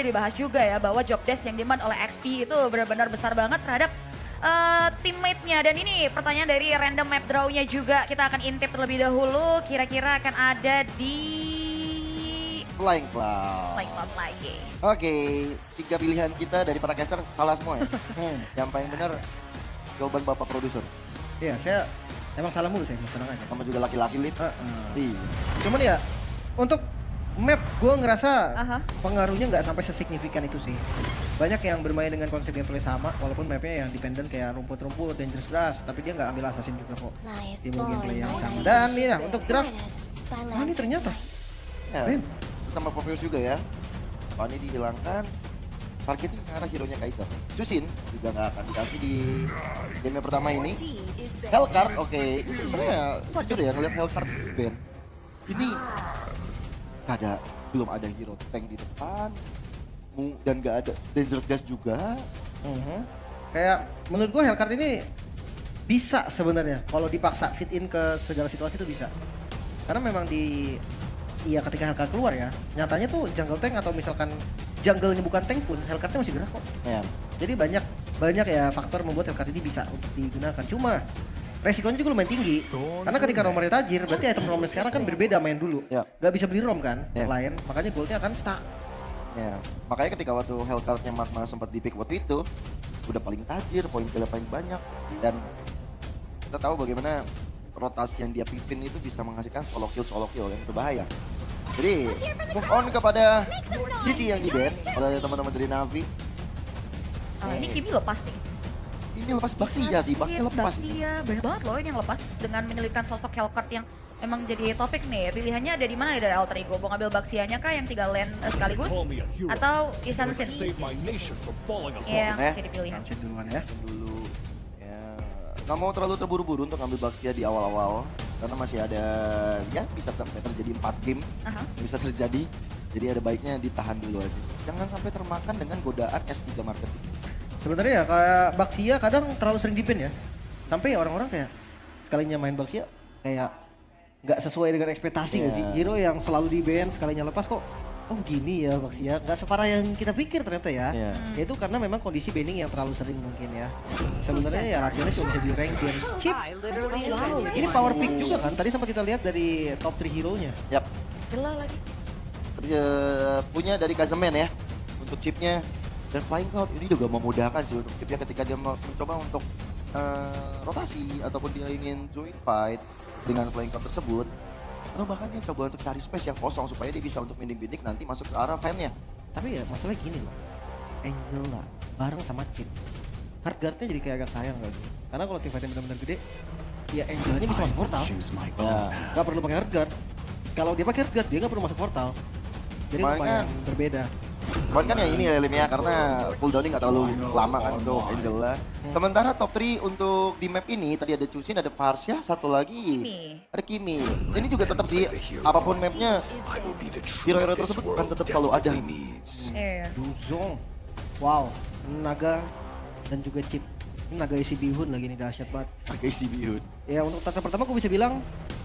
Dibahas juga ya bahwa job desk yang demand oleh XP itu benar-benar besar banget terhadap teammate-nya. Dan ini pertanyaan dari random map draw-nya juga kita akan intip terlebih dahulu. Kira-kira akan ada di Flying Cloud. Flying Cloud lagi. Oke, 3 pilihan kita dari para caster salah semua ya. Yang paling benar jawaban bapak produser. Iya, saya emang salah mulu saya, tenang aja. Sama juga laki-laki lip. Iya. Cuman ya, untuk map gue ngerasa Aha. pengaruhnya nggak sampai sesignifikan itu sih. Banyak yang bermain dengan konsep gameplay sama, walaupun mapnya yang dependent kayak rumput-rumput, dangerous grass, tapi dia nggak ambil assassin juga kok. Di bawah gameplay yang sama. Dan ya, untuk draft, ini ternyata. Ya, Ben. sama Popeyes juga ya. Pani dihilangkan. Targeting ke arah hero-nya Kaiser. Cusin juga nggak akan dikasih di game yang pertama ini. Hellcard, oke. Ini sebenarnya jujur ya ngeliat Hellcard Ben. Ini nggak ada, belum ada hero tank di depan. Dan nggak ada dangerous gas juga. Kayak menurut gue Hellcard ini bisa sebenarnya kalau dipaksa fit in ke segala situasi itu bisa. Karena memang iya ketika Hellcard keluar ya, nyatanya tuh jungle tank atau misalkan jungle-nya bukan tank pun Hellcard-nya masih gerak kok. Ya. Jadi banyak ya faktor membuat Hellcard ini bisa untuk digunakan. Cuma resikonya juga lumayan tinggi. Karena ketika nomornya tajir, berarti item nomor sekarang kan berbeda main dulu. Ya. Gak bisa beli rom kan, Ya. lain. Makanya goldnya akan stuck. Ya, makanya ketika waktu Hellcard-nya Magma sempat di pick waktu itu, udah paling tajir, poin killnya paling banyak, dan kita tahu bagaimana rotasi yang dia pimpin itu bisa menghasilkan solo kill yang berbahaya. Jadi move on kepada GG yang di ban oleh teman-teman dari Navi. Ini Kimi lepas nih. Ini lepas Baxia sih, Baxia lepas. Iya, banyak banget loh ini yang lepas dengan menyelipkan sosok Hellcard yang emang jadi topik nih. Pilihannya ada di mana dari Alter Ego? Mau ngambil Baxianya kah yang 3 lane sekaligus? Atau Isan Sin? Yang jadi pilihan. Langsung duluan ya. Dulu ya nggak mau terlalu terburu-buru untuk ngambil Baxia di awal-awal karena masih ada ya bisa terjadi 4 game Aha. yang bisa terjadi, jadi ada baiknya ditahan dulu aja, jangan sampai termakan dengan godaan S3 marketing. Sebenarnya ya kayak Baxia kadang terlalu sering dipin ya. Sampai orang-orang kayak sekalinya main Baxia kayak nggak sesuai dengan ekspektasi nggak sih? Hero yang selalu di ban sekalinya lepas kok oh gini ya Baxia, nggak separah yang kita pikir ternyata ya. Itu karena memang kondisi banning yang terlalu sering mungkin ya. Sebenarnya ya rakyatnya cuma bisa di rank dan chip. Ini power pick juga kan, tadi sempat kita lihat dari top 3 hero-nya. Yap. Gila lagi. Punya dari Kazeman ya untuk chipnya, dan Flying Cloud ini juga memudahkan sih untuk chipnya ketika dia mencoba untuk rotasi ataupun dia ingin join fight dengan Flying Cloud tersebut, atau bahkan dia coba untuk cari space yang kosong supaya dia bisa untuk bidik-bidik nanti masuk ke arah fan-nya. Tapi ya masalahnya gini loh, Angela bareng sama Chip, hard guard-nya jadi kayak agak sayang gak sih? Karena kalau tim fight-nya benar-benar gede, ya Angela-nya bisa masuk portal. Ya. Gak perlu pakai hard guard. Kalau dia pakai hard guard, dia gak perlu masuk portal. Jadi lumayan berbeda. Cuman kan yang ini ya Lim ya, karena cooldowning nggak terlalu lama kan untuk Angela. Sementara top 3 untuk di map ini tadi ada Cusin, ada Parsia, satu lagi Kimi. ada Kimi. Ini juga tetap di apapun mapnya, hero-hero tersebut akan tetap selalu ada. Iya. Duzong, wow, Naga dan juga Chip. Ini Naga isi bihun lagi nih, dahsyat banget. Pakai si Bihun. Ya untuk tata pertama gue bisa bilang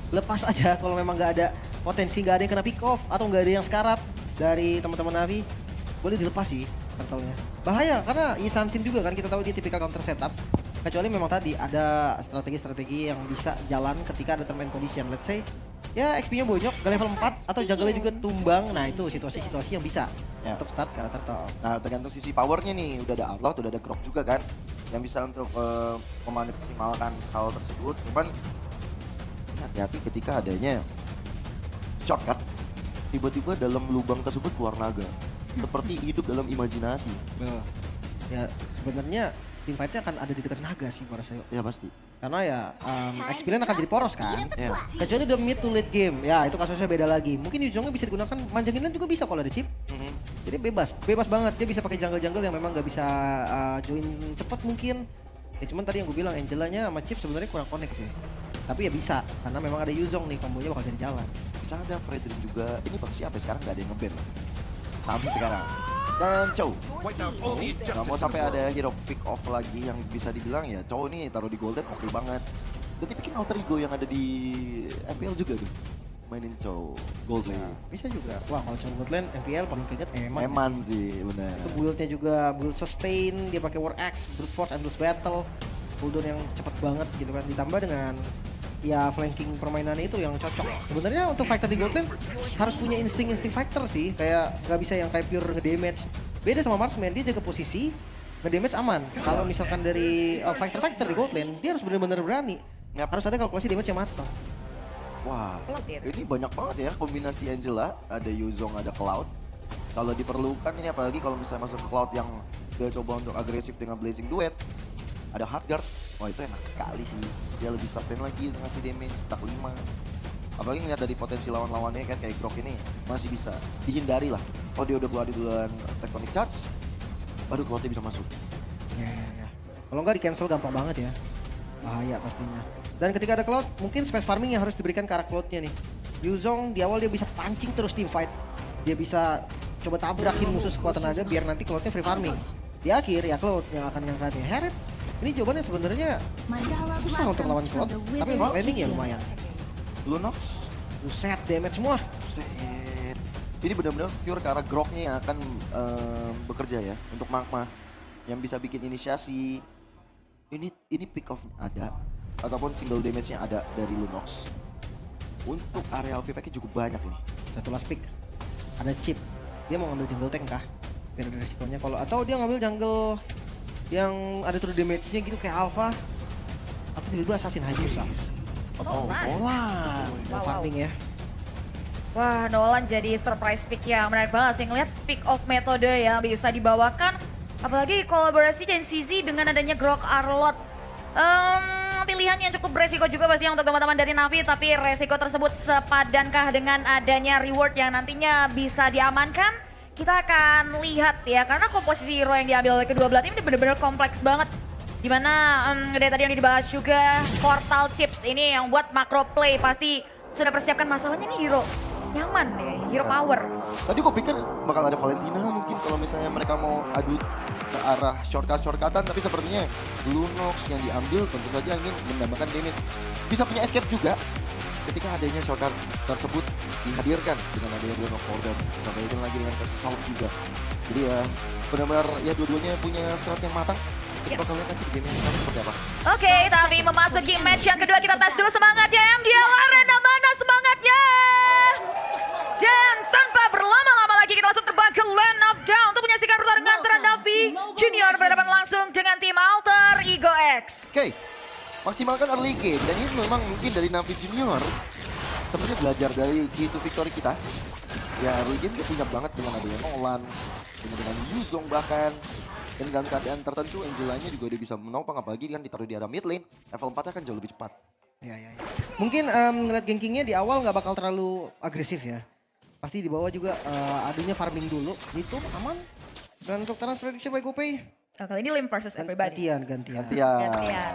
lepas aja kalau memang nggak ada potensi, nggak ada yang kena pick off atau nggak ada yang sekarat dari teman-teman Navi, boleh dilepas sih turtle-nya. Bahaya karena Isan Sin juga kan, kita tahu dia tipikal counter setup. Kecuali memang tadi ada strategi-strategi yang bisa jalan ketika ada term and condition. Let's say ya XP-nya bonyok ke level 4 atau jungle-nya juga tumbang. Nah itu situasi-situasi yang bisa untuk start ke arah turtle. Nah tergantung sisi powernya nih, udah ada Outlaw, udah ada Grok juga kan yang bisa untuk memaksimalkan hal tersebut. Cuman hati-hati ketika adanya shortcut, tiba-tiba dalam lubang tersebut keluar naga seperti hidup dalam imajinasi. Ya sebenarnya tim fight-nya akan ada di dekat naga sih gua rasa. Ya pasti. Karena ya XP-nya akan jadi poros kan. Ya. Kecuali udah mid to late game, ya itu kasusnya beda lagi. Mungkin Yuzongnya bisa digunakan, manjangin lane juga bisa kalau ada chip. Jadi bebas banget. Dia bisa pakai jungle-jungle yang memang nggak bisa join cepat mungkin. Ya cuman tadi yang gue bilang Angela-nya sama chip sebenarnya kurang connect sih. Tapi ya bisa, karena memang ada Yuzong nih, kombonya bakal jadi jalan. Bisa ada Fredrin juga. Ini bak siapa ya? Sekarang nggak ada yang nge-ban. Sampai sekarang. Dan Chow. Nggak mau sampai ada hero pick off lagi yang bisa dibilang ya Chow ini taruh di golden oke banget. Jadi bikin alter ego yang ada di FPL juga tuh. mainin Chow Gold Lane. Bisa juga. Wah kalau Chow Gold Lane MPL paling keinget Eman. Eman sih benar. Itu build-nya juga build sustain, dia pakai War Axe, Brute Force, Endless Battle. Cooldown yang cepet banget gitu kan, ditambah dengan ya flanking permainannya itu yang cocok. Sebenarnya untuk fighter di Gold Lane harus punya insting fighter sih, kayak nggak bisa yang kayak pure nge-damage. Beda sama Marksman, dia jaga posisi, nge-damage aman. Kalau misalkan dari fighter di Gold Lane, dia harus benar-benar berani. Harus ada kalkulasi damage yang matang. Wah, ini banyak banget ya kombinasi Angela, ada Yuzong, ada Cloud. Kalau diperlukan ini apalagi kalau misalnya masuk ke Cloud yang dia coba untuk agresif dengan Blazing Duet, ada Hardguard. Wah itu enak sekali sih, dia lebih sustain lagi ngasih damage, stack 5. Apalagi ngeliat dari potensi lawan-lawannya kan kayak Grok ini masih bisa dihindari lah. Oh dia udah keluar duluan Tectonic Charge, baru Cloudnya bisa masuk. Ya. Kalau nggak di cancel gampang banget ya, bahaya pastinya. Dan ketika ada Cloud, mungkin space farming yang harus diberikan ke arah Cloudnya nih. Yuzong di awal dia bisa pancing terus team fight, dia bisa coba tabrakin musuh sekuat tenaga biar nanti Cloudnya free farming. Di akhir ya Cloud yang akan ngangkatnya. Herald ini jawabannya sebenarnya susah untuk lawan Cloud, tapi untuk landing ya lumayan. Lunox, Buset, damage semua. buset. Ini benar-benar pure ke arah Groknya yang akan bekerja ya untuk Magma yang bisa bikin inisiasi. Ini pick off ada ataupun single damage-nya ada dari Lunox. Untuk area VP-nya cukup banyak nih. Satu last pick, ada chip. Dia mau ngambil jungle tank kah? Biar ada resikonya kalau atau dia ngambil jungle yang ada true damage-nya gitu kayak Alpha. Atau tiba-tiba Assassin Hayabusa. Nolan. Farming ya. Wah, Nolan jadi surprise pick yang menarik banget sih ngeliat pick off metode yang bisa dibawakan. Apalagi kolaborasi CZ dengan adanya Grok Arlot. Pilihan yang cukup beresiko juga pasti untuk teman-teman dari Navi, tapi resiko tersebut sepadankah dengan adanya reward yang nantinya bisa diamankan? Kita akan lihat ya, karena komposisi hero yang diambil oleh kedua belah tim ini benar-benar kompleks banget. Dimana dari tadi yang dibahas juga, Portal Chips ini yang buat macro play pasti sudah persiapkan. Masalahnya nih hero nyaman ya, hero power. Tadi gue pikir bakal ada Valentina mungkin kalau misalnya mereka mau adu ke arah shortcut-shortcutan, tapi sepertinya Lunox yang diambil tentu saja ingin menambahkan damage. Bisa punya escape juga ketika adanya shortcut tersebut dihadirkan dengan adanya Lunox Order. Sampai itu lagi dengan kasus Salt juga. Jadi ya benar-benar ya dua-duanya punya strat yang matang. Kita bakal lihat nanti di game yang akan seperti apa. Oke, tapi memasuki match yang kedua kita tes dulu semangatnya di arena mana semangatnya. Dan tanpa berlama-lama lagi kita langsung terbang ke Land of Down untuk menyaksikan pertarungan antara Navi Junior berhadapan langsung dengan tim Alter Ego X. Oke, maksimalkan early game dan ini memang mungkin dari Navi Junior sebenarnya belajar dari G2 Victory kita. Ya early game dia punya banget dengan adanya Nolan, dengan Yuzong bahkan. Dan dalam keadaan tertentu Angelanya juga dia bisa menopang, apalagi kan ditaruh di area mid lane, level 4 akan jauh lebih cepat. Ya. Mungkin ngeliat gankingnya di awal nggak bakal terlalu agresif ya. Pasti di bawah juga adunya farming dulu, itu aman. Dan untuk trans prediction by GoPay. Kali ini Lim versus everybody. Gantian.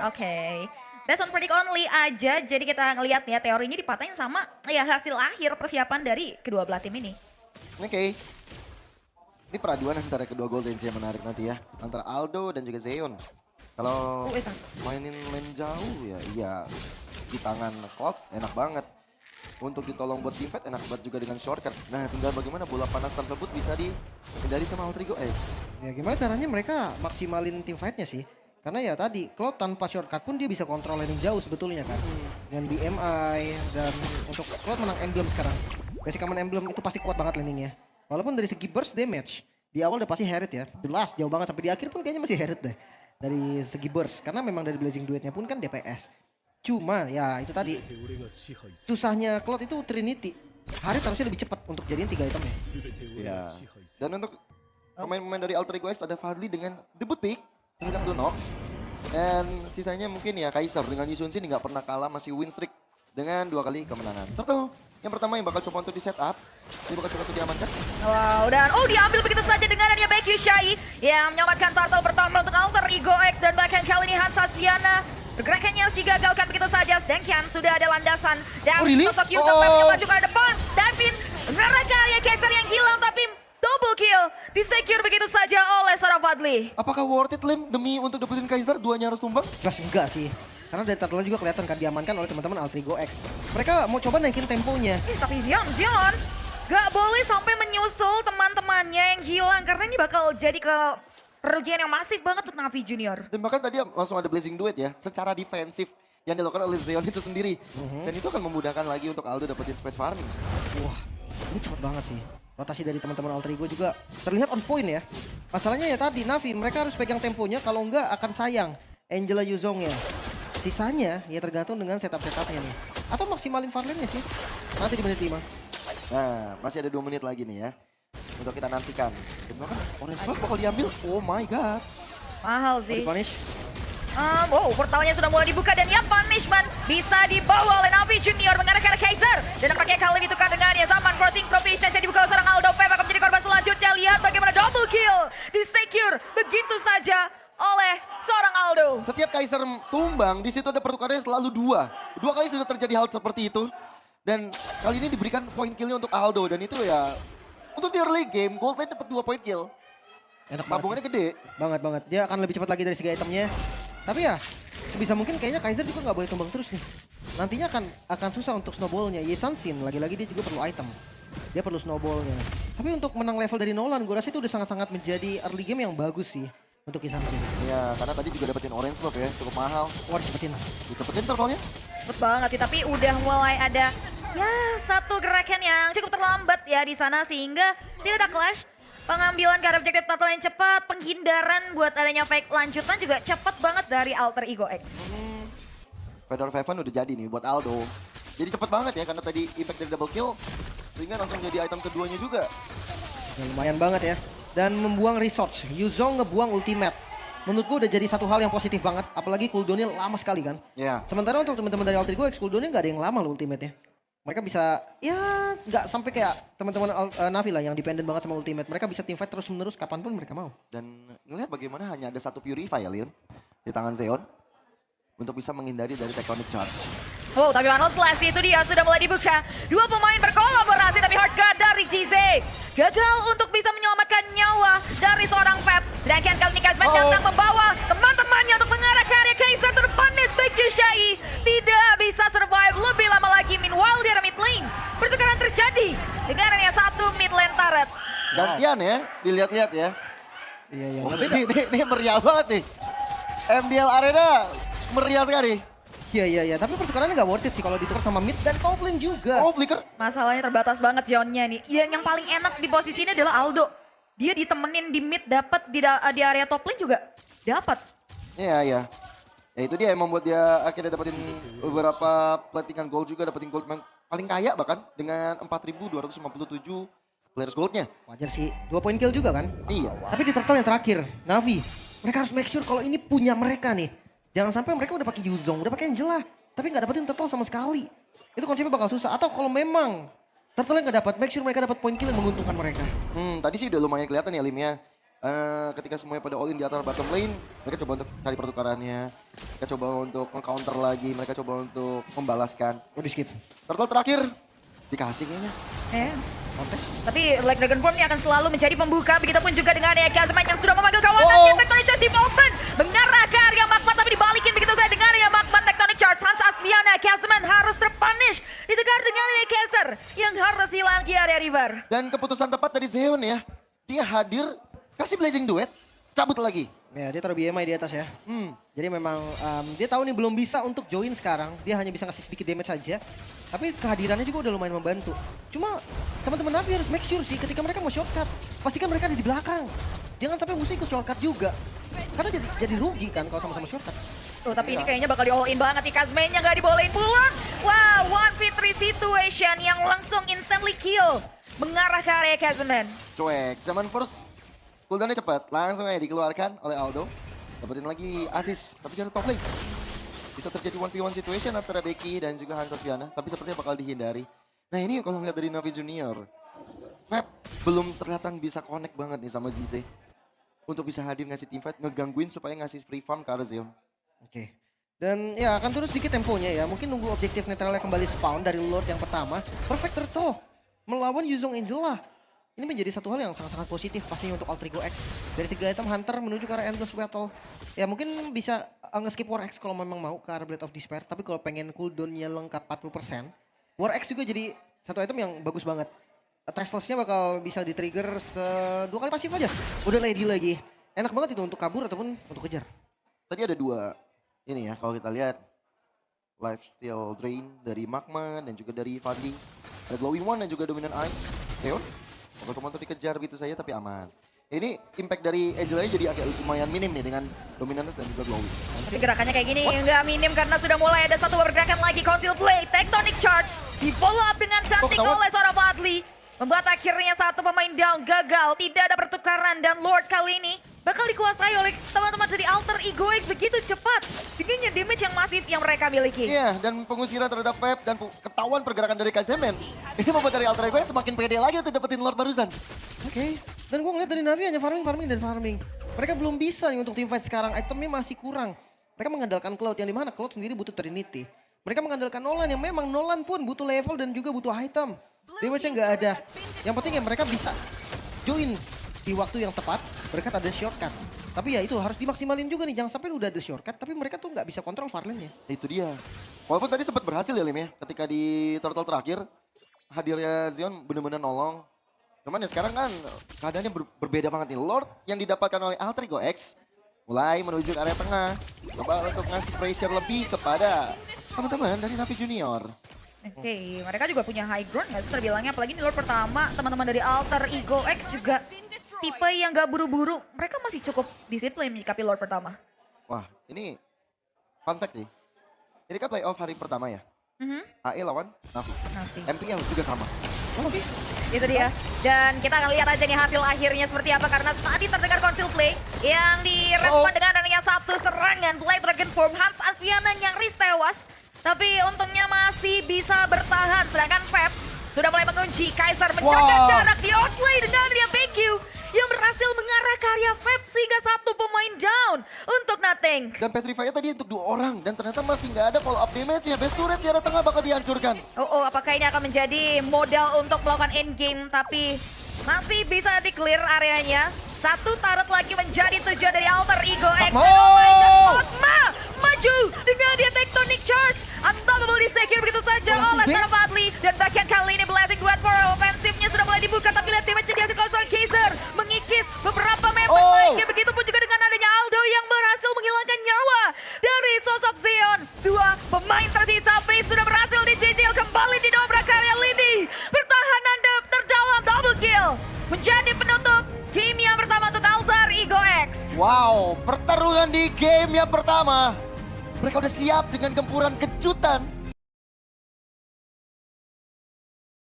Oke. Based on predict only aja, jadi kita ngelihat ya teorinya dipatahin sama ya hasil akhir persiapan dari kedua belah tim ini. Oke. Ini peraduan antara kedua golden yang menarik nanti ya. Antara Aldo dan juga Zeon. Kalau mainin lane jauh ya iya di tangan Cloud enak banget. Untuk ditolong buat teamfight enak banget juga dengan shortcut. Nah tinggal bagaimana bola panas tersebut bisa dihindari sama Alter Ego X. Ya gimana caranya mereka maksimalin teamfightnya sih. Karena ya tadi Cloud tanpa shortcut pun dia bisa kontrol laning jauh sebetulnya kan. Dengan BMI dan untuk Cloud menang emblem sekarang. Basic common emblem itu pasti kuat banget laningnya. Walaupun dari segi burst damage, di awal udah pasti Herald ya. Jelas jauh banget sampai di akhir pun kayaknya masih Herald deh. Dari segi burst, karena memang dari Blazing Duetnya pun kan DPS. Cuma ya itu tadi, susahnya Cloud itu Trinity. Herald harusnya lebih cepat untuk jadiin 3 itemnya. Ya. Dan untuk pemain-pemain dari Alter Ego X ada Fadli dengan debut pick, dengan Lunox. Dan sisanya mungkin ya Kaiser dengan Yusun Shin nggak pernah kalah, masih win streak dengan 2 kali kemenangan. Turtle yang pertama yang bakal coba untuk di setup, ini bakal coba untuk diamankan. Wow, dan diambil begitu saja dengan adanya Becky Shai yang menyelamatkan turtle pertama untuk Alter Ego X, dan bahkan kali ini Hansasiana pergerakannya digagalkan begitu saja. Sedangkan sudah ada landasan dan sosok Yusuf mencoba juga ada depan. Davin mereka ya Kaiser yang hilang, tapi double kill disecure begitu saja oleh seorang Fadli. Apakah worth it Lim demi untuk dapetin Kaiser duanya harus tumbang? Jelas enggak sih. Karena dari turtle juga kelihatan kan diamankan oleh teman-teman Altrigo X. Mereka mau coba naikin temponya. Tapi Zion gak boleh sampai menyusul teman-temannya yang hilang karena ini bakal jadi kerugian yang masif banget untuk Navi Junior. Dan bahkan tadi langsung ada blazing duet ya, secara defensif yang dilakukan oleh Zeon itu sendiri. Dan itu akan memudahkan lagi untuk Aldo dapetin space farming. Wah, ini cepet banget sih. Rotasi dari teman-teman Altrigo juga terlihat on point ya. Masalahnya ya tadi Navi, mereka harus pegang temponya kalau enggak akan sayang Angela Yuzong ya. Sisanya ya tergantung dengan setup-setupnya nih. Atau maksimalin farmnya sih. Nanti di menit 5. Nah, masih ada 2 menit lagi nih ya. Untuk kita nantikan. Dan bahkan Orange Buff bakal diambil. Oh my god. Mahal sih. Punish. Wow, portalnya sudah mulai dibuka dan ya punishment bisa dibawa oleh Navi Junior mengarah ke arah Kaiser. Dan nampaknya kali ini ditukar dengan ya zaman crossing provision yang dibuka oleh seorang Aldo. Pep akan menjadi korban selanjutnya. Lihat bagaimana double kill di-secure begitu saja oleh seorang Aldo. Setiap Kaiser tumbang, di situ ada pertukarannya selalu 2. 2 kali sudah terjadi hal seperti itu. Dan kali ini diberikan point killnya untuk Aldo. Dan itu ya, untuk di early game, Gold Lane dapat 2 point kill. Enak Tabungannya gede. Banget. Dia akan lebih cepat lagi dari segi itemnya. Tapi ya, sebisa mungkin kayaknya Kaiser juga nggak boleh tumbang terus nih. Nantinya akan susah untuk snowballnya. Yesansin, lagi-lagi dia juga perlu item. Dia perlu snowballnya. Tapi untuk menang level dari Nolan, gue rasa itu udah sangat-sangat menjadi early game yang bagus sih. Untuk Yesansin. Ya, karena tadi juga dapetin orange buff ya, cukup mahal. Wah, cepetin. Dicepetin turtle-nya. Cepet banget sih, tapi udah mulai ada ya satu gerakan yang cukup terlambat ya di sana sehingga tidak ada clash. Pengambilan ke arah objektif turtle yang cepat, penghindaran buat adanya fake lanjutan juga cepat banget dari Alter Ego X. Fedor Faven udah jadi nih buat Aldo. Jadi cepet banget ya karena tadi impact dari double kill. Sehingga langsung jadi item keduanya juga. Ya, lumayan banget ya. Dan membuang resource. Yuzong ngebuang ultimate. Menurutku udah jadi satu hal yang positif banget. Apalagi cooldownnya lama sekali kan. Ya. Sementara untuk teman-teman dari Alter Ego X, cooldownnya nggak ada yang lama loh ultimate-nya. Mereka bisa, ya nggak sampai kayak teman-teman Navi lah yang dependent banget sama ultimate. Mereka bisa teamfight terus-menerus kapanpun mereka mau. Dan ngelihat bagaimana hanya ada 1 Purify ya Lin. Di tangan Zeon. Untuk bisa menghindari dari Tectonic Charge. Wow, tapi Arnold Slash itu dia sudah mulai dibuka. 2 pemain berkolaborasi tapi hard guard dari GZ. Gagal untuk bisa menyelamatkan nyawa dari seorang Pep. Sedangkan kali ini Kazman datang membawa teman-temannya untuk mengarah ke area Kaiser terpanis baik Shai. Tidak bisa survive lebih lama lagi. Meanwhile di area mid lane. Pertukaran terjadi dengan hanya 1 mid lane turret. Gantian ya, dilihat-lihat ya. Iya. Oh, ini meriah banget nih. MBL Arena meriah sekali. Iya. Tapi pertukarannya nggak worth it sih kalau ditukar sama mid dan top lane juga. Oh, flicker. Masalahnya terbatas banget Zionnya nih. Yang paling enak di posisi ini adalah Aldo. Dia ditemenin di mid, dapat di area top lane juga dapat. Iya. Ya itu dia yang membuat dia akhirnya dapetin beberapa platingan gold juga, dapetin gold paling kaya bahkan dengan 4.257 players goldnya. Wajar sih, 2 point kill juga kan? Iya. Tapi di turtle yang terakhir, Navi, mereka harus make sure kalau ini punya mereka nih. Jangan sampai mereka udah pakai Yuzong, udah pakai Angela, tapi nggak dapetin turtle sama sekali. Itu konsepnya bakal susah. Atau kalau memang turtle yang nggak dapat, make sure mereka dapat point kill yang menguntungkan mereka. Tadi sih udah lumayan kelihatan ya Limnya. Ketika semuanya pada all in di atas bottom lane, mereka coba untuk cari pertukarannya. Mereka coba untuk counter lagi, mereka coba untuk membalaskan. Oh, di skip. Turtle terakhir dikasih kayaknya. Tapi Black Dragon Form ini akan selalu menjadi pembuka. Begitupun juga dengan Kazman yang sudah memanggil kawannya. Tectonic Charge di Bolton. Mengarah ke area Magma tapi dibalikin begitu saja dengan area Magma Tectonic Charge. Hans Asviana, Kazman harus terpunish. Ditukar dengan area Kaiser yang harus hilang di area River. Dan keputusan tepat dari Zeon ya. Dia hadir, kasih blazing duet, cabut lagi. Ya, dia taruh BMI di atas ya. Jadi memang dia tahu nih belum bisa untuk join sekarang. Dia hanya bisa ngasih sedikit damage saja. Tapi kehadirannya juga udah lumayan membantu. Cuma teman-teman Navi harus make sure sih ketika mereka mau shortcut. Pastikan mereka ada di belakang. Jangan sampai musuh ikut shortcut juga. Karena jadi rugi kan kalau sama-sama shortcut. Tuh, tapi ini kayaknya bakal di all in banget nih. Kazman-nya nggak dibolehin pulang. Wow, 1v3 situation yang langsung instantly kill. Mengarah ke area Kazman. Cuek, zaman first cooldownnya cepat, langsung aja dikeluarkan oleh Aldo. Dapetin lagi assist, tapi jangan top lane. Bisa terjadi 1v1 situation antara Becky dan juga Hans Asviana, tapi sepertinya bakal dihindari. Nah ini kalau ngeliat dari Navi Junior, Pep belum kelihatan bisa connect banget nih sama GZ. Untuk bisa hadir ngasih teamfight, ngegangguin supaya ngasih free farm ke arah Zeon. Oke. Dan ya akan turun sedikit temponya ya. Mungkin nunggu objektif netralnya kembali spawn dari Lord yang pertama. Perfect Turtle melawan Yuzong Angela. ini menjadi satu hal yang sangat-sangat positif pastinya untuk Alter Ego X. Dari segi item Hunter menuju ke arah Endless Battle. Ya mungkin bisa nge-skip War X kalau memang mau ke arah Blade of Despair. Tapi kalau pengen cooldown-nya lengkap 40%, War X juga jadi satu item yang bagus banget. Trashless-nya bakal bisa di-trigger 2 kali pasif aja. Udah ready lagi. Enak banget itu untuk kabur ataupun untuk kejar. Tadi ada 2 ini ya kalau kita lihat. Lifesteal Drain dari Magma dan juga dari Funding. Ada Glowing One dan juga Dominant Ice. Leon, motor dikejar begitu saja tapi aman. Ini impact dari Angelanya jadi agak lumayan minim nih dengan Dominance dan juga Glowing. Tapi gerakannya kayak gini nggak minim karena sudah mulai ada satu pergerakan lagi. Conceal Play, Tectonic Charge, di follow up dengan cantik oleh seorang Fadli. Membuat akhirnya satu pemain down gagal, tidak ada pertukaran dan Lord kali ini bakal dikuasai oleh teman-teman dari Alter Ego X begitu cepat. Dengan damage yang masif yang mereka miliki. Iya, dan pengusiran terhadap Feb dan ketahuan pergerakan dari Kaiserman. Ini membuat dari Alter Ego X semakin pede lagi untuk dapetin Lord barusan. Oke. Dan gue ngeliat dari Navi hanya farming. Mereka belum bisa nih untuk teamfight sekarang, itemnya masih kurang. Mereka mengandalkan Cloud yang dimana Cloud sendiri butuh Trinity. Mereka mengandalkan Nolan yang memang Nolan pun butuh level dan juga butuh item. Damage-nya nggak ada. Yang penting ya mereka bisa join di waktu yang tepat berkat ada shortcut. Tapi ya itu harus dimaksimalin juga nih, jangan sampai udah ada shortcut tapi mereka tuh nggak bisa kontrol farlane-nya. Itu dia. Walaupun tadi sempat berhasil ya Lim ya, ketika di turtle terakhir hadirnya Zion benar-benar nolong. Cuman ya sekarang kan keadaannya berbeda banget nih. Lord yang didapatkan oleh Alter Ego X mulai menuju ke area tengah. Coba untuk ngasih pressure lebih kepada teman-teman dari Navi Junior. Oke, mereka juga punya high ground nggak sih terbilangnya. Apalagi di Lord pertama, teman-teman dari Alter Ego X juga tipe yang gak buru-buru. Mereka masih cukup disiplin menyikapi Lord pertama. Wah, ini fun fact nih. Ini kan playoff hari pertama ya. AE lawan Navi. MPL juga sama. Oke. Itu dia. Dan kita akan lihat aja nih hasil akhirnya seperti apa. Karena tadi terdengar Conceal Play yang direspon dengan adanya satu serangan. Blade Dragon Form, Hans Asviana nyaris tewas. Tapi untungnya masih bisa bertahan. Sedangkan Feb sudah mulai mengunci. Kaiser menjaga jarak di outplay dengan dia PQ yang berhasil mengarah ke area Feb sehingga satu pemain down untuk Nothing. Dan Petrify tadi untuk 2 orang dan ternyata masih nggak ada follow up damage-nya. Best turret di arah tengah bakal dihancurkan. Apakah ini akan menjadi modal untuk melakukan endgame tapi masih bisa di-clear areanya. Satu turret lagi menjadi tujuan dari Alter Ego X. Magma maju dengan dia Tectonic Charge. Unstoppable di-secure begitu saja oleh seorang Fadli. Dan bahkan kali ini Blazing Duet for ofensifnya sudah mulai dibuka. Tapi lihat damage yang dihasilkan oleh Kaiser. Mengikis beberapa member lainnya. Begitupun juga dengan adanya Aldo yang berhasil menghilangkan nyawa dari sosok Zion. 2 pemain tersisa Freeze sudah berhasil dicicil. Kembali didobrak ke area Lini. Pertahanan terdalam double kill. Menjadi penutup game yang pertama untuk Alter Ego X. Wow, pertarungan di game yang pertama. Mereka udah siap dengan gempuran kejutan